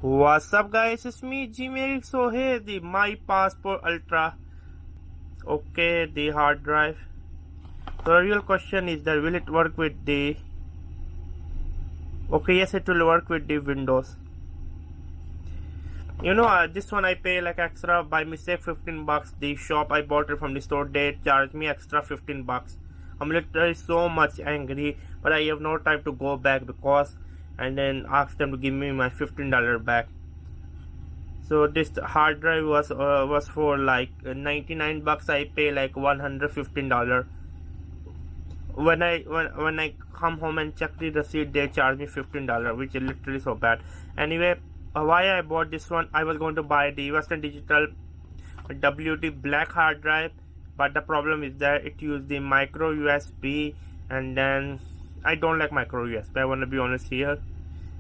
What's up guys, it's me Gmail. So here the My Passport Ultra. Okay, the hard drive. So the real question is that will it work with the yes, it will work with the Windows. This one I pay like extra by mistake, 15 bucks. The shop I bought it from the store, they charged me extra 15 bucks. I'm literally so much angry, but I have no time to go back because and then ask them to give me my $15 back. So this hard drive was for like 99 bucks. I pay like $115. When I come home and check the receipt, they charge me $15, which is literally so bad. Anyway, why I bought this one, I was going to buy the Western Digital WD black hard drive, but the problem is that it used the micro USB, and then I don't like micro USB. I want to be honest here.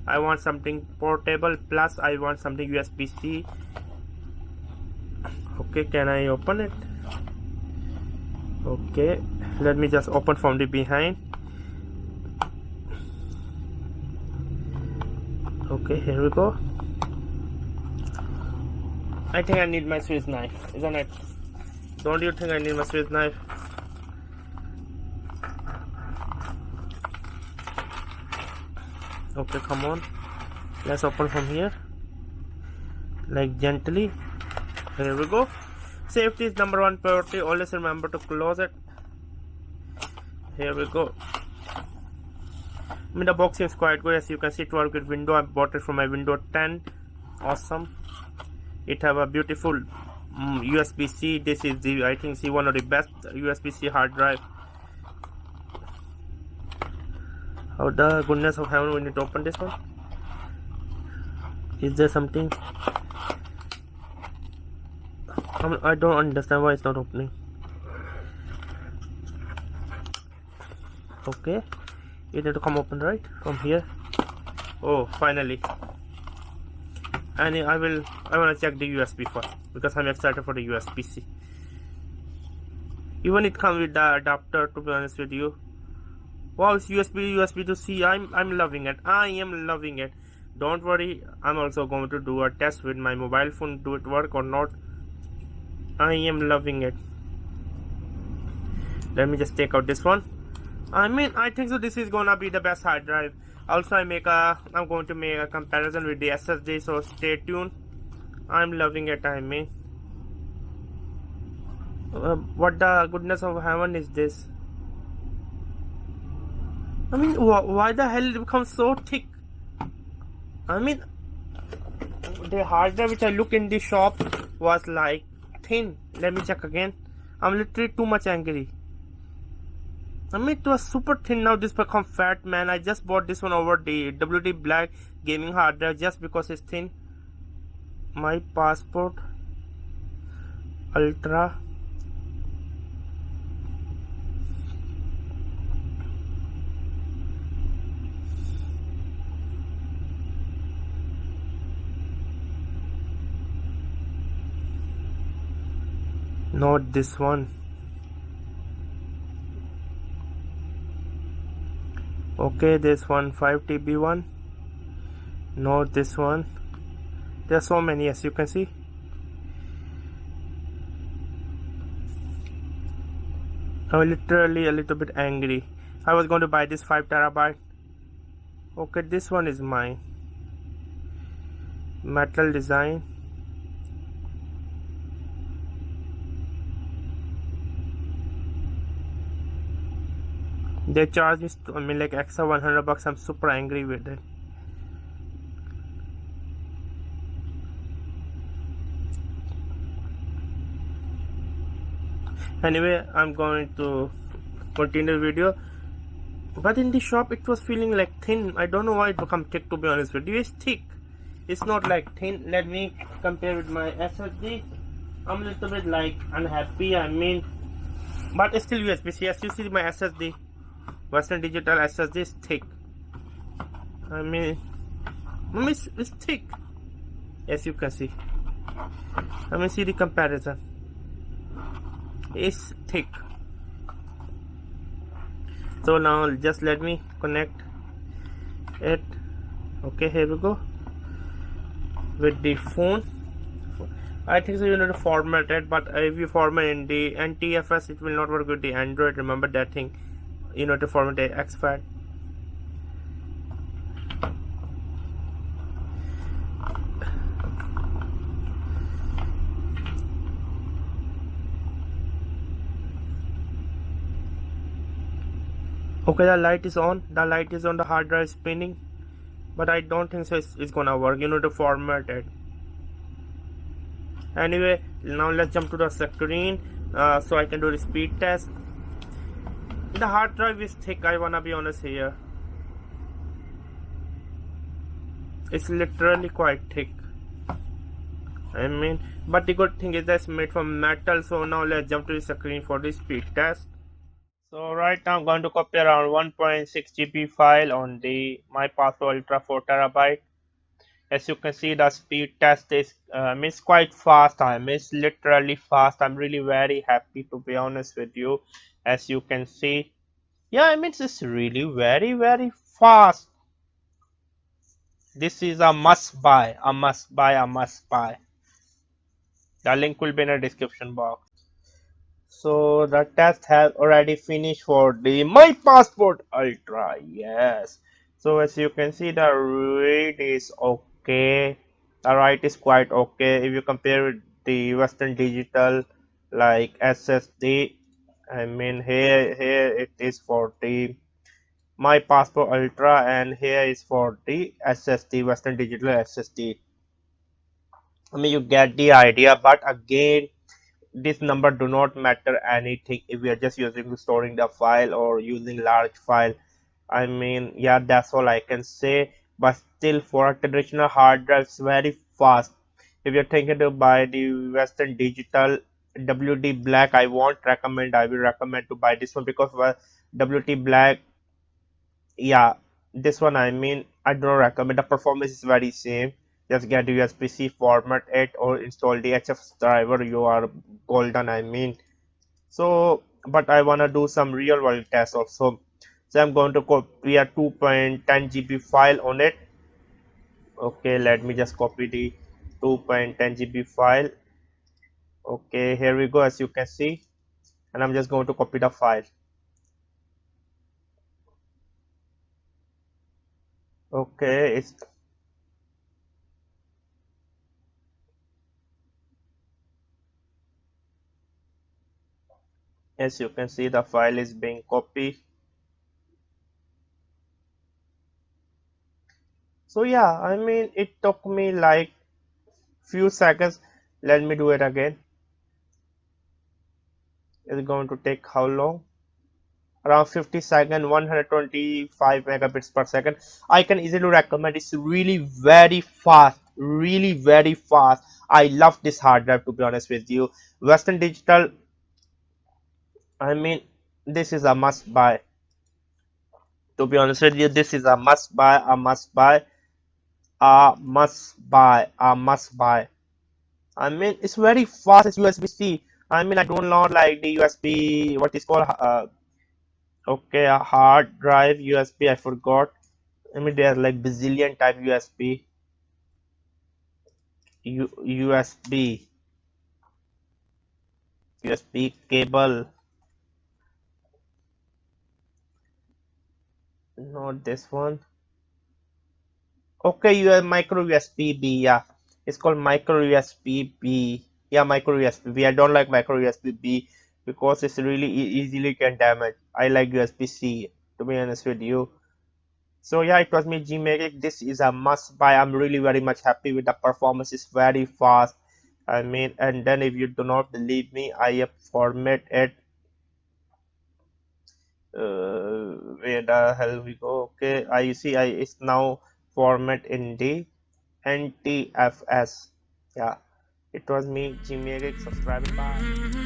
I want something portable, plus I want something USB-C. Okay, can I open it? Okay, let me just open from the behind. Okay, here we go. I think I need my Swiss knife, isn't it? Don't you think I need my Swiss knife? Okay, come on, let's open from here, like gently. Here we go. Safety is number one priority. Always remember to close it. Here we go. The box seems quite good. As you can see, it works with Windows. I bought it from my Windows 10. Awesome. It have a beautiful USB-C. This is the, I think, one of the best USB-C hard drive. How the goodness of heaven, we need to open this one. Is there something? I don't understand why it's not opening. Okay, it need to come open right from here. Oh, finally. And I want to check the USB first because I'm excited for the USB-C. Even it comes with the adapter, to be honest with you. Wow, it's USB to C. I'm loving it. I am loving it. Don't worry, I'm also going to do a test with my mobile phone. Do it work or not? I am loving it. Let me just take out this one. I think so. This is gonna be the best hard drive. Also, I'm going to make a comparison with the SSD. So stay tuned. I'm loving it. What the goodness of heaven is this? Why the hell it becomes so thick? The hard drive which I look in the shop was like thin. Let me check again. I'm literally too much angry. It was super thin. Now this become fat, man. I just bought this one over the WD black gaming hard drive just because it's thin. My Passport Ultra. Not this one. Okay, this one 5 TB one. Not this one. There are so many, as you can see. I'm literally a little bit angry. I was going to buy this 5 TB. Okay, this one is mine. Metal design. They charge me like extra 100 bucks. I'm super angry with it. Anyway, I'm going to continue the video. But in the shop, it was feeling like thin. I don't know why it become thick, to be honest with you. It's thick. It's not like thin. Let me compare with my SSD. I'm a little bit like unhappy. But it's still USB-C. As you see, my SSD. Western Digital SSD is thick. It's thick, as you can see. See the comparison. It's thick. So now just let me connect it. Okay, here we go. with the phone. I think so you need to format it, but if you format in the NTFS, it will not work with the Android. Remember that thing. You need to format the exFAT. Okay, the light is on. The light is on. The hard drive spinning, but I don't think so. It's gonna work. You need to format it. Anyway, now let's jump to the screen so I can do the speed test. The hard drive is thick. I wanna be honest here. It's literally quite thick. I mean, but the good thing is that's made from metal. So now let's jump to the screen for the speed test. So right now I'm going to copy around 1.6 GB file on the my password ultra 4 terabyte. As you can see, the speed test is it's quite fast. It's literally fast. I'm really very happy to be honest with you. As you can see, yeah, it's really very fast. This is a must buy, a must buy, a must buy. The link will be in the description box. So the test has already finished for the My Passport Ultra. Yes. So as you can see, the read is okay. The write is quite okay. If you compare with the Western Digital like SSD, here it is for the My Passport Ultra, and here is for the SSD Western Digital SSD. You get the idea, but again this number do not matter anything if we are just using storing the file or using large file. Yeah, that's all I can say, but still for a traditional hard drive it's very fast. If you're thinking to buy the Western Digital WD Black, I won't recommend. I will recommend to buy this one because WD Black, yeah, this one I don't recommend. The performance is very same. Just get USB-C, format it, or install the HF driver. You are golden. So, but I wanna do some real world tests also. So I'm going to copy a 2.10 GB file on it. Okay, let me just copy the 2.10 GB file. Okay, here we go. As you can see, and I'm just going to copy the file. Okay, it's as you can see the file is being copied. So yeah, it took me like few seconds. Let me do it again. It's going to take how long? Around 50 seconds, 125 megabits per second. I can easily recommend. It's really very fast, really very fast. I love this hard drive, to be honest with you. Western Digital, I mean, this is a must buy. To be honest with you, this is a must buy, a must buy, a must buy, a must buy. It's very fast as USB-C. I don't know like the USB, what is called, okay, a hard drive USB, I forgot. There's like bazillion type USB, USB, USB cable, not this one. Okay, you have micro USB B, yeah. It's called micro USB B. Yeah, micro USB B. I don't like micro USB B because it's really easily can damage. I like USB C, to be honest with you. So yeah, it was me Gmagic. This is a must buy. I'm really very much happy with the performance. It's very fast. And then if you do not believe me, I have format it. Where the hell we go? Okay, I see. It's now format in the NTFS. Yeah, it was me Gmagic. Subscribe. Bye.